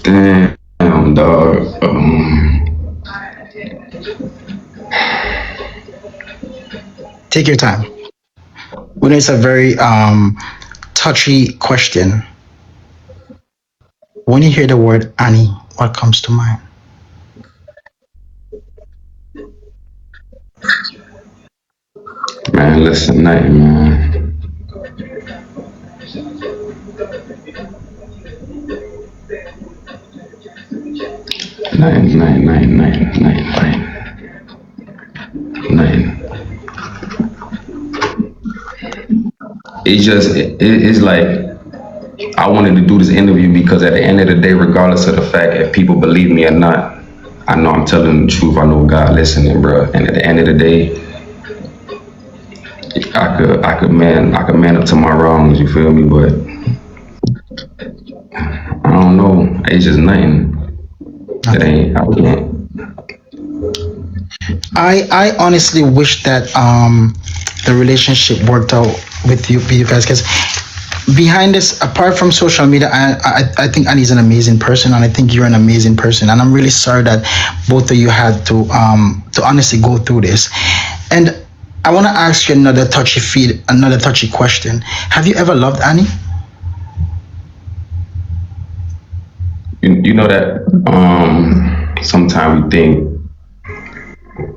Damn, dog. Take your time. We know it's a very touchy question. When you hear the word Annie, what comes to mind? Man, listen, nothing, man. Nothing. It's just, it's like, I wanted to do this interview because at the end of the day, regardless of the fact if people believe me or not, I know I'm telling the truth. I know God listening, bro. And at the end of the day, I could man up to my wrongs. You feel me? But I don't know. It's just nothing. It Nothing. ain't. I can't. I honestly wish that the relationship worked out with you guys, because behind this, apart from social media, I think Annie's an amazing person, and I think you're an amazing person, and I'm really sorry that both of you had to honestly go through this. And I want to ask you another touchy question. Have you ever loved Annie? You know that sometimes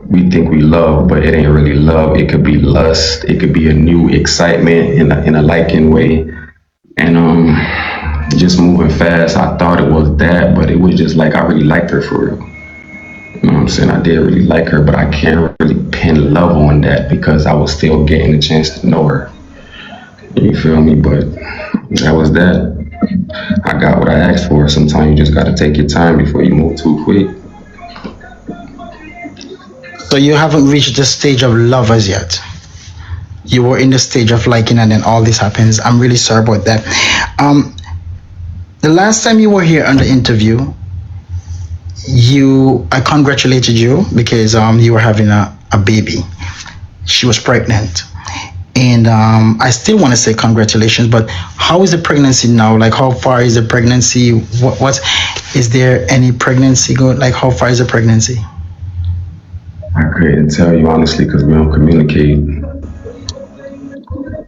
we think we love, but it ain't really love. It could be lust. It could be a new excitement in a liking way. And just moving fast, I thought it was that, but it was just like I really liked her for real. You know what I'm saying? I did really like her, but I can't really pin love on that because I was still getting a chance to know her. You feel me? But that was that. I got what I asked for. Sometimes you just gotta take your time before you move too quick. So you haven't reached the stage of love as yet. You were in the stage of liking, and then all this happens. I'm really sorry about that. Um, the last time you were here on the interview, I congratulated you because you were having a baby. She was pregnant. And I still want to say congratulations, but how is the pregnancy now? Like, how far is the pregnancy? What is there any pregnancy going? Like, how far is the pregnancy? I couldn't tell you honestly because we don't communicate.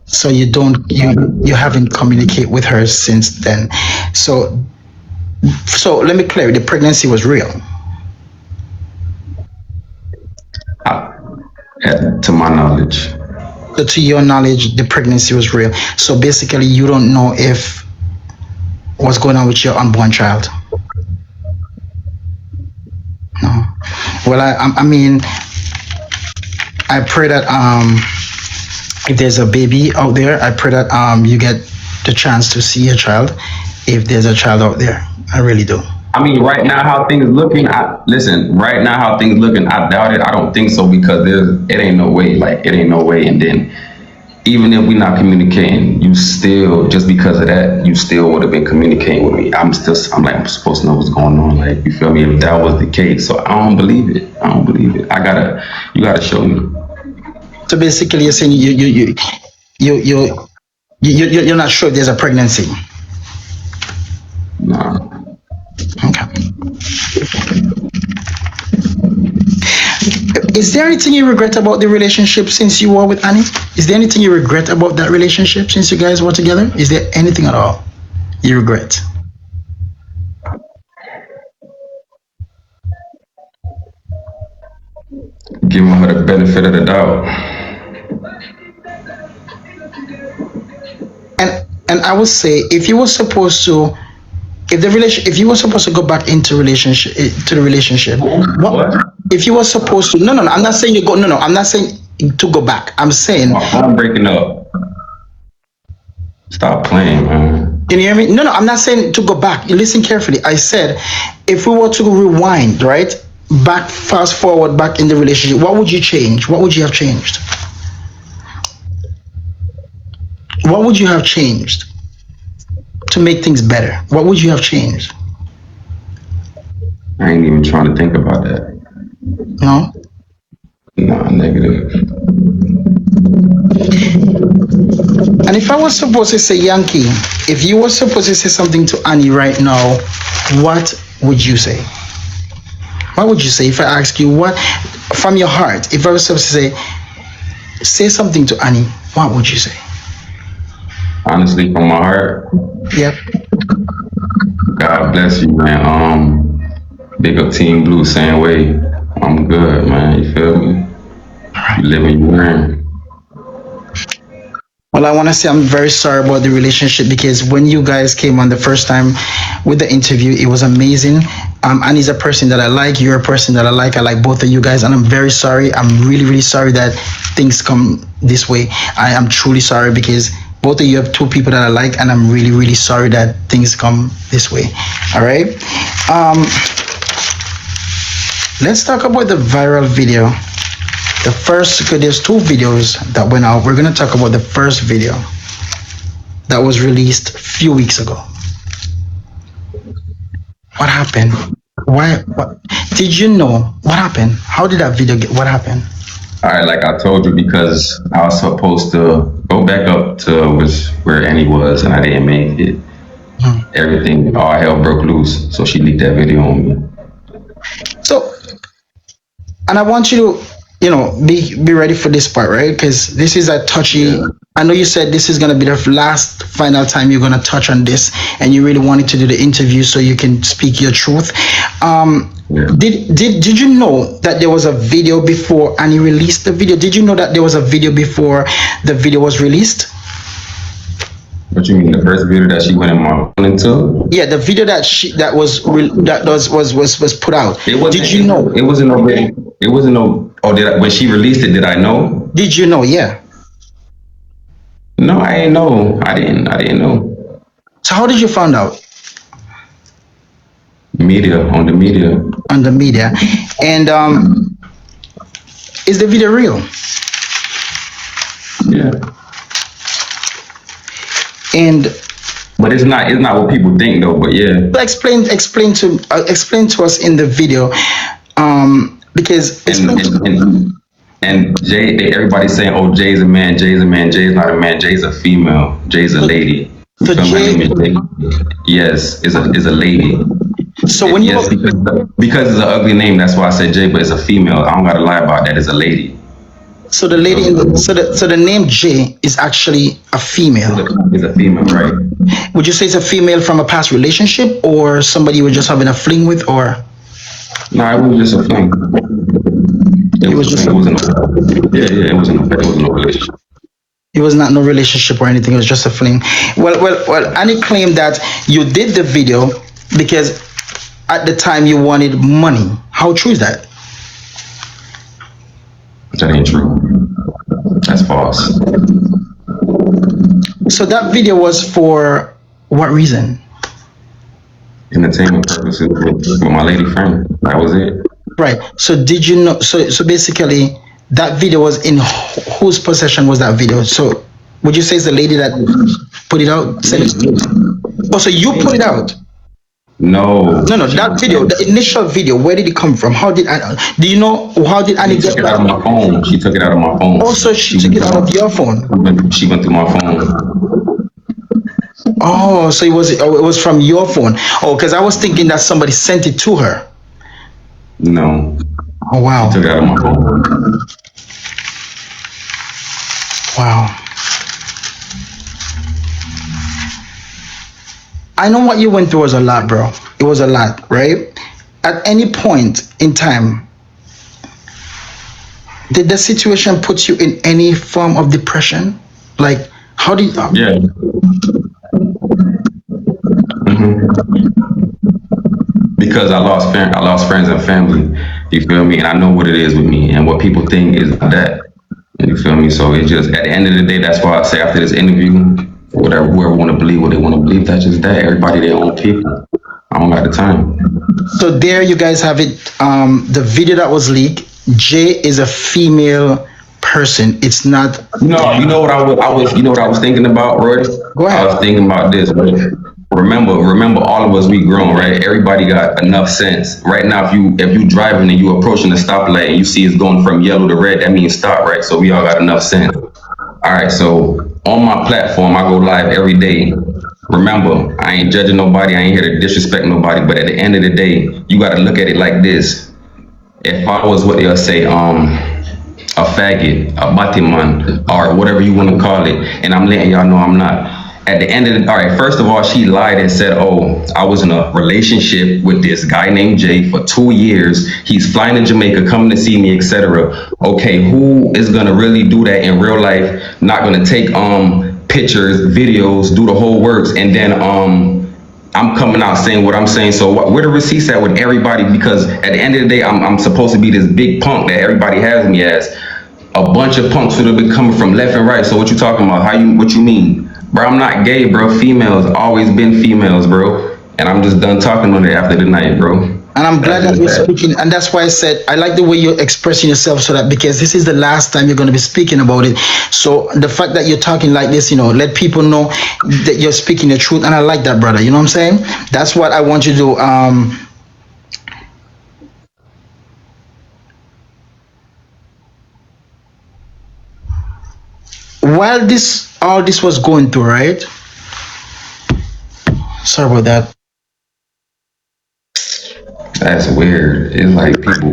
So you haven't communicated with her since then. So let me clear. The pregnancy was real. I, to my knowledge. So to your knowledge, the pregnancy was real. So basically, you don't know if what's going on with your unborn child. No. Well, I mean, I pray that if there's a baby out there, I pray that you get the chance to see a child. If there's a child out there, I really do. I mean, right now how things looking, I listen. Right now how things looking, I doubt it. I don't think so because it ain't no way. Like it ain't no way. And then even if we not communicating, you still just because of that, you still would have been communicating with me. I'm like I'm supposed to know what's going on. Like you feel me? If that was the case, so I don't believe it. I don't believe it. You gotta show me. So basically, you're saying you you you're not sure if there's a pregnancy. Nah. Okay. Is there anything you regret about the relationship since you were with Annie? Is there anything you regret about that relationship since you guys were together? Is there anything at all you regret? Giving her the benefit of the doubt. And I would say if you were supposed to if you were supposed to go back into relationship to the relationship, what What? if you were supposed to no, I'm not saying you go, no, I'm not saying to go back. I'm saying, My phone breaking up. Stop playing, man. can you hear me? No, I'm not saying to go back. You listen carefully. I said if we were to rewind, right? Back, fast forward back in the relationship, what would you change? What would you have changed? What would you have changed to make things better? What would you have changed? I ain't even trying to think about that. No. Nah, negative. And if I was supposed to say Yankee, if you were supposed to say something to Annie right now, what would you say? What would you say if I ask you what from your heart? If I was supposed to say something to Annie, what would you say? Honestly, from my heart, Yep. God bless you, man. Big up Team Blue, same way. I'm good, man. You feel me? You live and you learn. Well, I want to say I'm very sorry about the relationship because when you guys came on the first time with the interview, it was amazing. Annie's a person that I like. You're a person that I like. I like both of you guys, and I'm very sorry. I'm really, really sorry that things come this way. I am truly sorry because both of you have two people that I like, and I'm really, really sorry that things come this way. All right. Um, let's talk about the viral video. The first, okay, there's two videos that went out. We're gonna talk about the first video that was released a few weeks ago. What happened? Why? What, did you know what happened? How did that video get? What happened? All right, like I told you, because I was supposed to go back up to was where Annie was, and I didn't make it. Hmm. Everything, all hell broke loose. So she leaked that video on me. So, and I want you to, be ready for this part, right? Because this is a touchy. Yeah, I know you said this is gonna be the last final time you're gonna touch on this, and you really wanted to do the interview so you can speak your truth. yeah. Did you know that there was a video before Annie released the video? Did you know that there was a video before the video was released? What you mean, the first video that she went in my phone into? Yeah, the video that was put out. It wasn't. Did you know? It wasn't no. It wasn't no. Oh, when she released it, did I know? Did you know? Yeah. No, I didn't know. I didn't know. So how did you find out? Media on the media. On the media, and is the video real? Yeah, And but it's not. It's not what people think though. But yeah. explain to us in the video, because And Jay, everybody's saying, "Oh, Jay's a man. Jay's a man. Jay's not a man. Jay's a female. Jay's a lady." You so feel my Jay. name is Jay. Yes, is a lady. So when you Yes, because it's an ugly name. That's why I said Jay, but it's a female. I don't gotta lie about that. It's a lady. so the lady in the so the name J is actually a female. It's a female, right? Would you say it's a female from a past relationship or somebody you were just having a fling with, or No, it was just a fling. it was just It wasn't. Yeah. It wasn't. It wasn't no relationship. it was not no relationship or anything, it was just a fling? Well, Annie claimed that you did the video because at the time you wanted money. How true is that? That ain't true. That's false. So that video was for what reason? Entertainment purposes with my lady friend. That was it. Right. So did you know? So basically, that video was in whose possession was that video? So would you say it's the lady that put it out? Said it? Oh, so you put it out? No. No, that video, the initial video, where did it come from? How did I? Do you know how did Annie She get took it out of that? my phone. She took it out of my phone. Also, she took it out of your phone. She went through my phone. Oh, so it was from your phone. Oh, because I was thinking that somebody sent it to her. No. Oh wow, Took it out of my phone. wow. I know what you went through was a lot, bro. It was a lot, right? At any point in time, did the situation put you in any form of depression? Like, how did? Yeah. Because I lost friends and family. You feel me? And I know what it is with me and what people think is that. You feel me? So it's just at the end of the day, that's why I say after this interview, whatever whoever want to believe what they want to believe, that's just that. Everybody their own people. I don't got the time. So there, you guys have it. The video that was leaked. Jay is a female person. It's not. You know what I was thinking about, Roy? Go ahead. I was thinking about this, Roy. remember, all of us we grown, right? Everybody got enough sense. Right now, if you driving and you approaching the stoplight and you see it's going from yellow to red, that means stop, right? So we all got enough sense. All right, so on my platform, I go live every day. Remember, I ain't judging nobody. I ain't here to disrespect nobody. But at the end of the day, you got to look at it like this. If I was what they'll say, a faggot, a batiman, or whatever you want to call it, and I'm letting y'all know I'm not. At the end of the, all right, first of all, she lied and said, "Oh, I was in a relationship with this guy named Jay for 2 years. He's flying to Jamaica, coming to see me, etc." Okay, who is gonna really do that in real life? Not gonna take pictures, videos, do the whole works, and then I'm coming out saying what I'm saying. So where the receipts at with everybody? Because at the end of the day, I'm supposed to be this big punk that everybody has me as. A bunch of punks would have been coming from left and right. So what you talking about? What you mean? Bro, I'm not gay, bro. Females, always been females, bro. And I'm just done talking on it after the night, bro. And I'm That's glad that just you're that. speaking, and that's why I said I like the way you're expressing yourself, so that because this is the last time you're going to be speaking about it. So the fact that you're talking like this, let people know that you're speaking the truth, and I like that, brother. You know what I'm saying? That's what I want you to do. While this all this was going through, right? Sorry about that. That's weird. It's like people.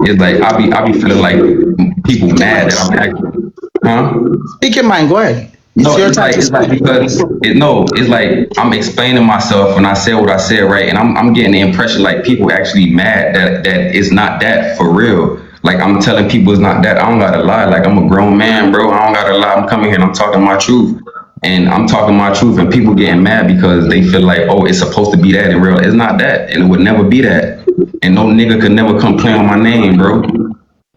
It's like I be feeling like people mad that I'm acting. Huh? Speak your mind. Go ahead. It's No, your time to it's like speak. because it's like I'm explaining myself and I said what I said, right? And I'm getting the impression like people actually mad that it's not that for real. Like I'm telling people it's not that. I don't gotta lie. Like I'm a grown man, bro. I don't gotta lie. I'm coming here and I'm talking my truth. And I'm talking my truth and people getting mad because they feel like, oh, it's supposed to be that in real. It's not that. And it would never be that. And no nigga could never come play on my name, bro.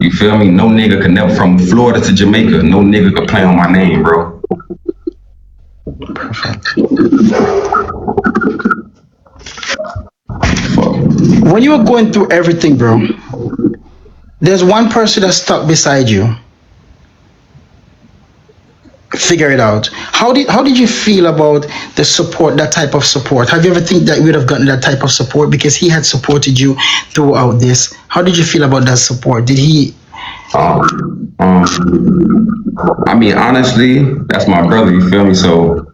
You feel me? No nigga could never, from Florida to Jamaica, no nigga could play on my name, bro. Fuck. When you were going through everything, bro, there's one person that stuck beside you. Figure it out. How did you feel about the support, that type of support? Have you ever think that you would have gotten that type of support because he had supported you throughout this? How did you feel about that support? Did he? Um, I mean, honestly, that's my brother. You feel me? So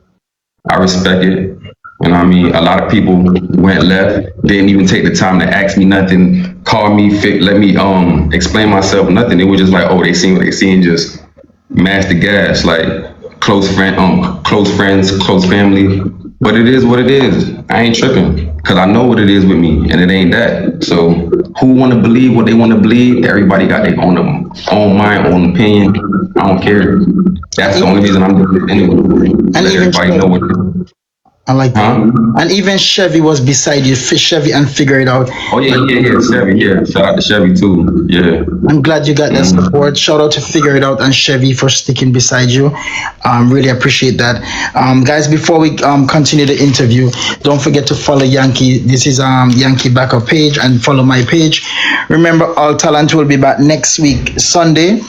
I respect it. You know what I mean? A lot of people went left, didn't even take the time to ask me nothing, call me, let me explain myself, nothing. It was just like, oh, they seen what they seen, just mash the gas, like close friends, close family. But it is what it is. I ain't tripping. Cause I know what it is with me and it ain't that. So who wanna believe what they wanna believe? Everybody got their own mind, own opinion. I don't care. That's the only reason I'm doing it anyway. And Let even everybody know what. I like that. Huh? And even Chevy was beside you, Chevy, and figure it out. Oh yeah, Chevy, yeah. Shout out to Chevy too. Yeah. I'm glad you got that support. Shout out to Figure It Out and Chevy for sticking beside you. Really appreciate that. Guys, before we continue the interview, don't forget to follow Yankee. This is Yankee backup page, and follow my page. Remember, All Talent will be back next week, Sunday.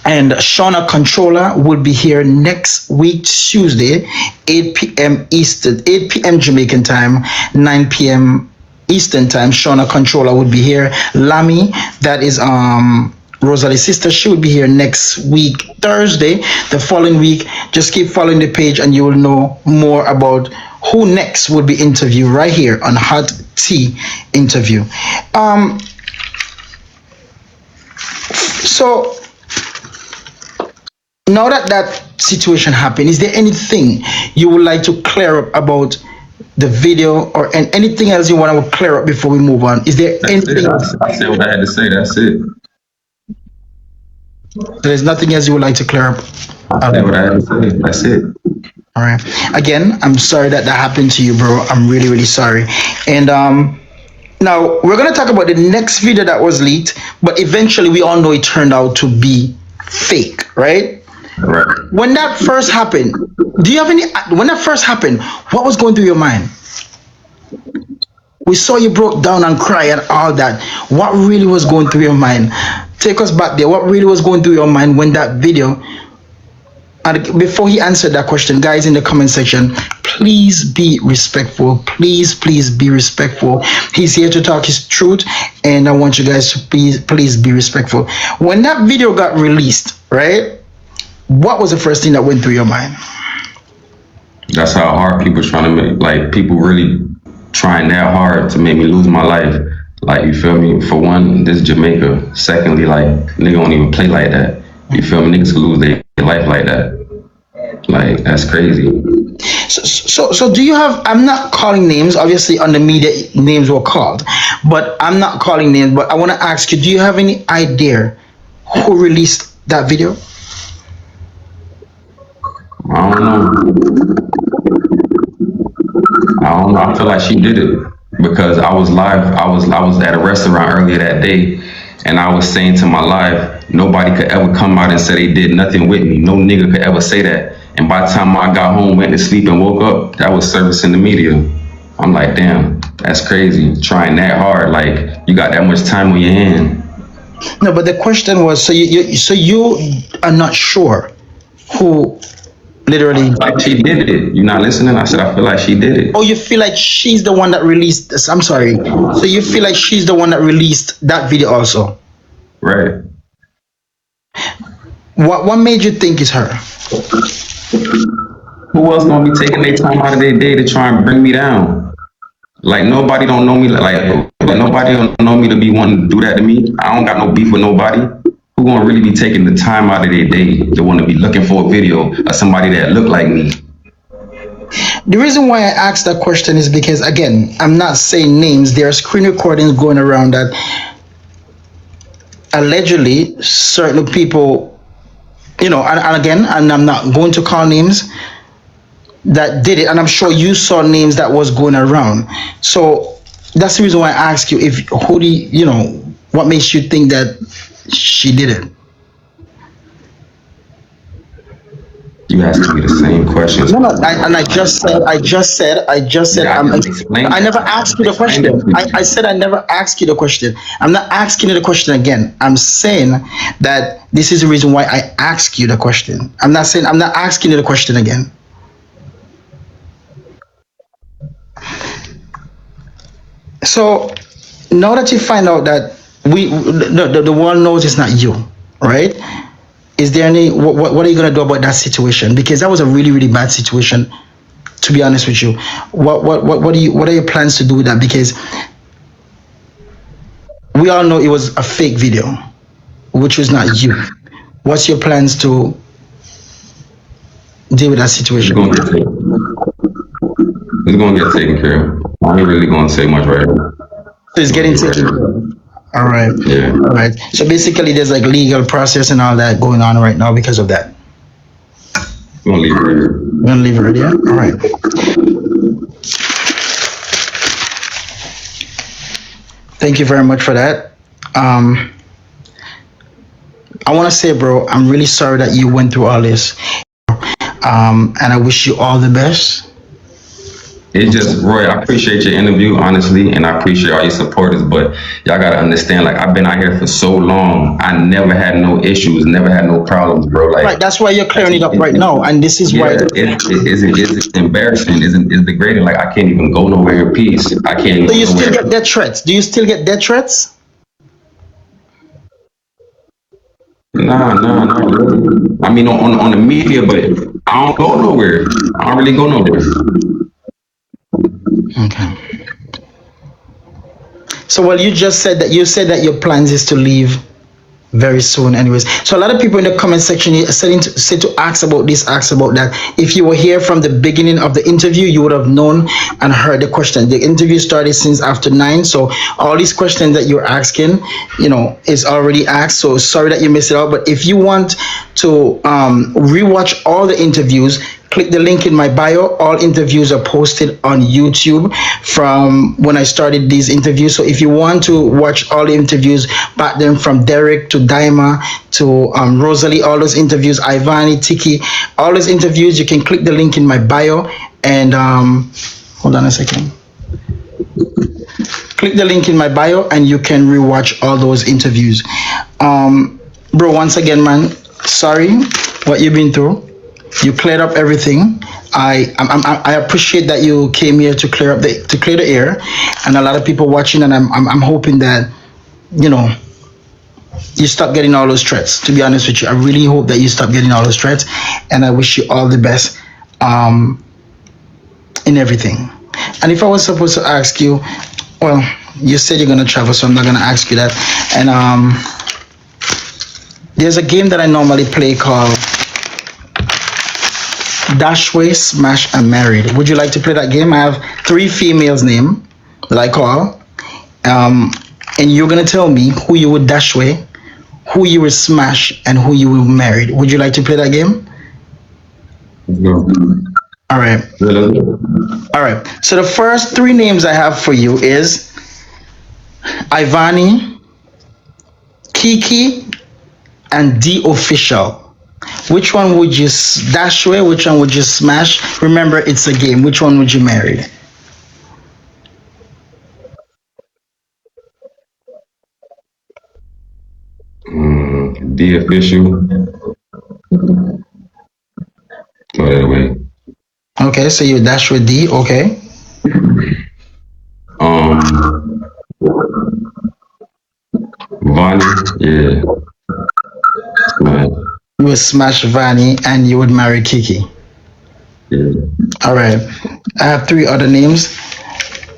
And Shauna Controller will be here next week, Tuesday, 8 p.m. Eastern, 8 p.m. Jamaican time, 9 p.m. Eastern time. Shauna Controller will be here. Lamy, that is Rosalie's sister, she will be here next week, Thursday. The following week, just keep following the page and you will know more about who next will be interviewed right here on Hot Tea Interview. So now that that situation happened, is there anything you would like to clear up about the video, or and anything else you want to clear up before we move on? Is there That's it. anything? I said what I had to say. That's it. There's nothing else you would like to clear up. I said what I had to say. That's it. All right. Again, I'm sorry that that happened to you, bro. I'm really, really sorry. And now we're gonna talk about the next video that was leaked, but eventually we all know it turned out to be fake, right? Right. When that first happened, do you have any? When that first happened, what was going through your mind? We saw you broke down and cry and all that. What really was going through your mind? Take us back there. What really was going through your mind when that video And before he answered that question, guys in the comment section, please be respectful. Please be respectful. He's here to talk his truth, and I want you guys to please be respectful. When that video got released, right? What was the first thing that went through your mind? That's how hard people trying to make, like, people really trying that hard to make me lose my life. Like, you feel me? For one, this is Jamaica. Secondly, like, nigga don't even play like that. You feel me? Niggas could lose their life like that. Like, that's crazy. So do you have, I'm not calling names, obviously on the media names were called, but I'm not calling names, but I want to ask you, do you have any idea who released that video? I don't know. I don't know. I feel like she did it because I was live. I was at a restaurant earlier that day, and I was saying to my live, nobody could ever come out and say they did nothing with me. No nigga could ever say that. And by the time I got home, went to sleep, and woke up, that was servicing the media. I'm like, damn, that's crazy. Trying that hard, like you got that much time on your hand. No, but the question was, so you are not sure who literally. Like she did it. You not listening? I said I feel like she did it. Oh, you feel like she's the one that released this? I'm sorry. So you feel like she's the one that released that video also? Right. What made you think it's her? Who else gonna be taking their time out of their day to try and bring me down? Like nobody don't know me. Like nobody don't know me to be wanting to do that to me. I don't got no beef with nobody. Who gonna really be taking the time out of their day to want to be looking for a video of somebody that look like me? The reason why I asked that question is because, again, I'm not saying names. There are screen recordings going around that allegedly certain people, and again, and I'm not going to call names, that did it, and I'm sure you saw names that was going around. So that's the reason why I ask you, if who do what makes you think that she did it? You asking me the same questions. No, I just said. Yeah, I never asked you the question. I said I never asked you the question. I'm not asking you the question again. I'm saying that this is the reason why I ask you the question. I'm not asking you the question again. So now that you find out that the world knows it's not you, right? Is there any what are you gonna do about that situation? Because that was a really really bad situation, to be honest with you. What are your plans to do with that? Because we all know it was a fake video, which was not you. What's your plans to deal with that situation? It's gonna get taken care of. I ain't really gonna say much right now. So it's getting taken care of. All right. Yeah. All right. So basically, there's like legal process and all that going on right now because of that. I'm gonna leave it right here. We're gonna leave it right here. All right. Thank you very much for that. I want to say, bro, I'm really sorry that you went through all this. And I wish you all the best. It's just, Roy, I appreciate your interview, honestly, and I appreciate all your supporters, but y'all gotta understand, like, I've been out here for so long, I never had no issues, never had no problems, bro. Like, Right, that's why you're clearing it up right now, and this is why. It's embarrassing, it's degrading, like, I can't even go nowhere in peace. I can't even So you go still nowhere. get death threats? Do you still get death threats? Nah, not really. I mean, on the media, but I don't go nowhere. I don't really go nowhere. Okay. So, well, you said that your plans is to leave very soon anyways. So a lot of people in the comment section said to ask about this, ask about that. If you were here from the beginning of the interview, you would have known and heard the question. The interview started since after 9, so all these questions that you're asking, is already asked. So sorry that you missed it out, but if you want to rewatch all the interviews, click the link in my bio. All interviews are posted on YouTube from when I started these interviews. So if you want to watch all the interviews back then, from Derek to Daima to Rosalie, all those interviews, Ivani, Tiki, all those interviews, you can click the link in my bio and hold on a second. Click the link in my bio and you can rewatch all those interviews. Bro, once again, man, sorry what you've been through. You cleared up everything. I appreciate that you came here to clear the air, and a lot of people watching, and I'm hoping that you know you stop getting all those threats. To be honest with you, I really hope that you stop getting all those threats, and I wish you all the best in everything. And if I was supposed to ask you, well, you said you're gonna travel, so I'm not gonna ask you that. And there's a game that I normally play called Dashway, Smash, and Married. Would you like to play that game? I have three females' name that I call, um, and you're gonna tell me who you would dash away, who you would smash, and who you would marry. Would you like to play that game? Let's go. All right. Let's All right. So the first three names I have for you is Ivani, Kiki, and D Official. Which one would you dash away? Which one would you smash? Remember, it's a game. Which one would you marry? The official. Throw that away. Okay, so you dash with D. Okay. Um, Vonnie, yeah, man, You would smash Vani and you would marry Kiki. yeah. All right. I have three other names.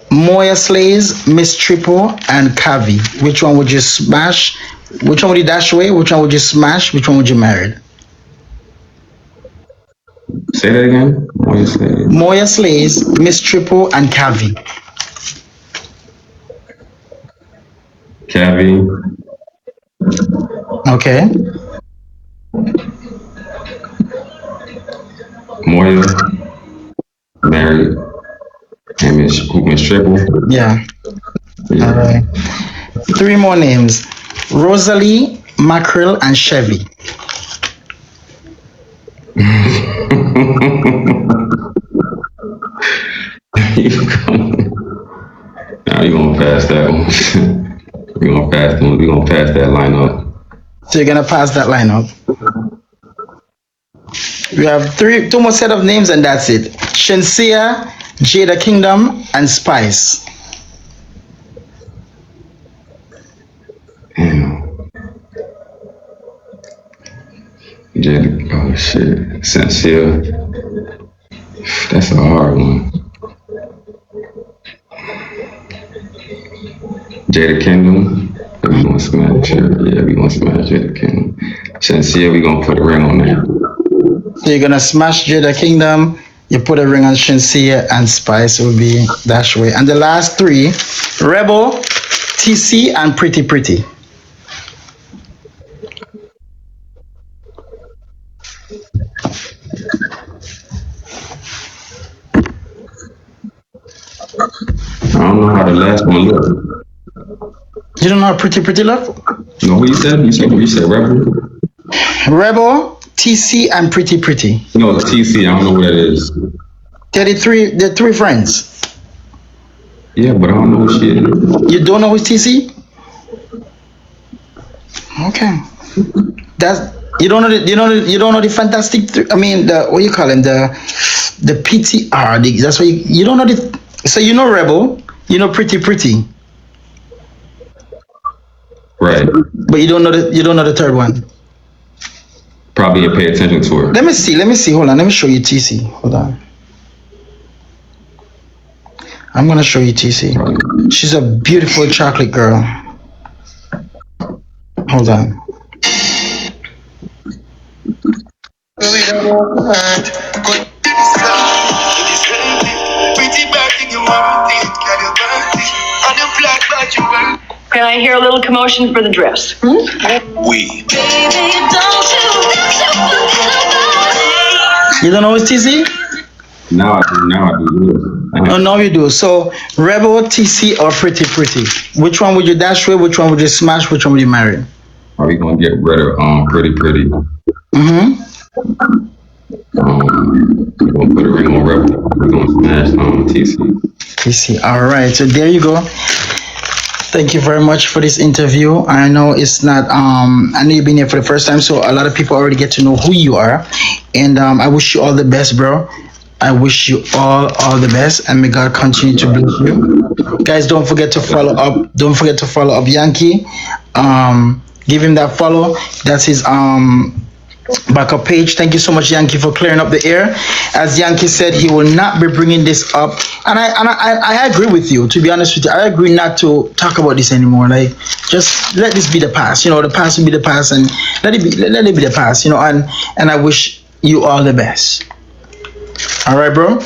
Moya Slays, Miss Triple, and Kavi. Which one would you smash? Which one would you dash away? Which one would you smash? Which one would you marry? Say that again. What you say? Moya Slays, Miss Triple, and Kavi. Cavi, Okay. Moya, married, and Miss Triple. Yeah. All Yeah. right. Three more names. Rosalie, Mackerel, and Chevy. Now you gonna pass that one. we gonna pass them. We gonna pass that lineup. So you're gonna pass that lineup. We have two more set of names, and that's it. Shensia, Jada Kingdom, and Spice. Damn. Jada, oh shit. Sincere. That's a hard one. Jada Kingdom. We gonna smash her. Yeah, we gonna smash Jada Kingdom. Sincere, we gonna put a ring on that. So you're gonna smash Jada Kingdom. You put a ring on Shensia, and Spice will be dash away. And the last three: Rebel, TC, and Pretty Pretty. I don't know how the last one looked. You don't know how Pretty Pretty look? No, what you said? You said Rebel? Rebel, TC, and Pretty Pretty. No, it's TC. I don't know what that is. They're three friends. Yeah, but I don't know what she is. You don't know who's TC? Okay. That's you don't know the fantastic. I mean the what you call him the PTR. That's what you don't know the. So you know Rebel, you know Pretty Pretty, Right. but you don't know the third one. Probably didn't pay attention to her. Let me see. Hold on. Let me show you TC. Hold on. I'm gonna show you TC. She's a beautiful chocolate girl. Hold on. Can I hear a little commotion for the dress? We. You don't know who's TC? Now I do. Now I do. Oh, no, you do. So Rebel, TC, or Pretty Pretty? Which one would you dash with? Which one would you smash? Which one would you marry? Are we gonna get rid of Pretty Pretty? Mm-hmm. We're gonna put a ring on Rebel. We're gonna smash TC. TC. All right. So there you go. Thank you very much for this interview. I know it's not I know you've been here for the first time, so a lot of people already get to know who you are. And I wish you all the best, bro. I wish you all the best, and may God continue to bless you. Guys, don't forget to follow up. Don't forget to follow up Yankee. Give him that follow. That's his backup page. Thank you so much, Yankee, for clearing up the air. As Yankee said, he will not be bringing this up, and I agree with you. To be honest with you, I agree not to talk about this anymore. Like, just let this be the past. You know, the past will be the past, and let it be the past. You know, and I wish you all the best. All right, bro.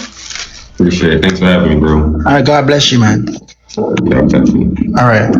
Appreciate it. Thanks for having me, bro. All right, God bless you, man. Yeah, definitely. All right.